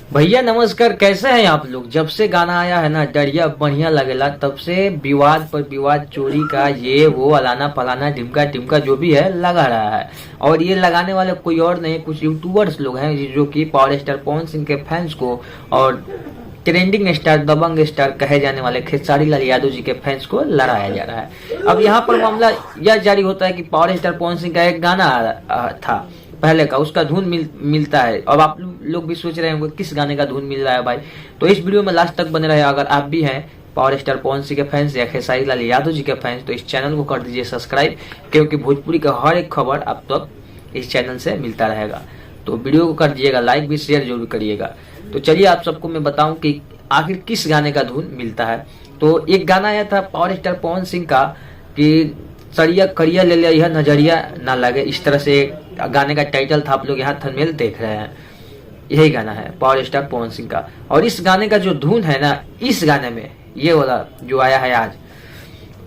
भैया नमस्कार, कैसे हैं आप लोग। जब से गाना आया है ना डरिया बढ़िया लगेला, तब से विवाद पर विवाद, चोरी का ये वो अलाना फलाना ढिमका टिमका जो भी है लगा रहा है। और ये लगाने वाले कोई और नहीं, कुछ यूट्यूबर्स लोग हैं जो कि पावर स्टार पवन सिंह के फैंस को और ट्रेंडिंग स्टार दबंग स्टार कहे जाने वाले खेसारी लाल यादव जी के फैंस को लड़ाया जा रहा है। अब यहाँ पर मामला यह जारी होता है कि पावर स्टार पवन सिंह का एक गाना था पहले का, उसका धुन मिलता है। अब आप लोग भी सोच रहे होंगे किस गाने का धुन मिल रहा है भाई, तो इस वीडियो में लास्ट तक बने रहे। अगर आप भी हैं पावर स्टार पवन सिंह के फैंस या खेसारी लाल यादव जी के फैंस, तो इस चैनल को कर दीजिए सब्सक्राइब, क्योंकि भोजपुरी का हर एक खबर आप तक इस चैनल से मिलता रहेगा। तो वीडियो को कर दीजिएगा लाइक, भी शेयर जरूर करिएगा। तो चलिए आप सबको मैं बताऊं कि आखिर किस गाने का धुन मिलता है। तो एक गाना आया था पावर स्टार पवन सिंह का कि सरिया करिया ले लिया यह नजरिया ना लगे, इस तरह से गाने का टाइटल था। आप लोग यहाँ थंबनेल देख रहे हैं, यही गाना है पावर स्टार पवन सिंह का। और इस गाने का जो धुन है ना, इस गाने में ये वाला जो आया है आज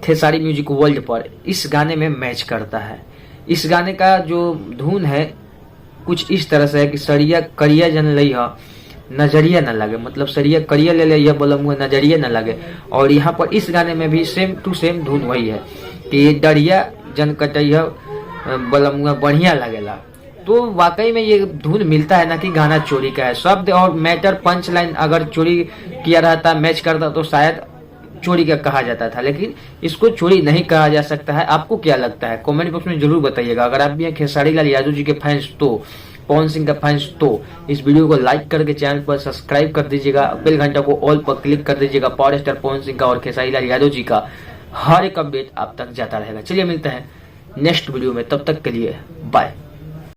खेसारी म्यूजिक वर्ल्ड पर, इस गाने में मैच करता है। इस गाने का जो धुन है कुछ इस तरह से है कि सरिया करिया जन लइहा नजरिया न लगे, मतलब सरिया करिया ले ले यह बोलम हुए नजरिया न लगे। और यहाँ पर इस गाने में भी सेम टू सेम धुन वही है कि डरिया जन कटैया बोलम हुआ बढ़िया लगेला। तो वाकई में ये धुन मिलता है ना कि गाना चोरी का है। शब्द और मैटर पंच लाइन अगर चोरी किया रहता, मैच करता, तो शायद चोरी का कहा जाता था, लेकिन इसको चोरी नहीं कहा जा सकता है। आपको क्या लगता है कमेंट बॉक्स में जरूर बताइएगा। अगर आप भी हैं खेसारी लाल यादव जी के फैंस, तो पवन सिंह का फैंस, तो इस वीडियो को लाइक करके चैनल पर सब्सक्राइब कर दीजिएगा, बेल घंटा को ऑल पर क्लिक कर दीजिएगा। पावर स्टार पवन सिंह का और खेसारी लाल यादव जी का हर एक अपडेट आप तक जाता रहेगा। चलिए मिलते हैं नेक्स्ट वीडियो में, तब तक के लिए बाय।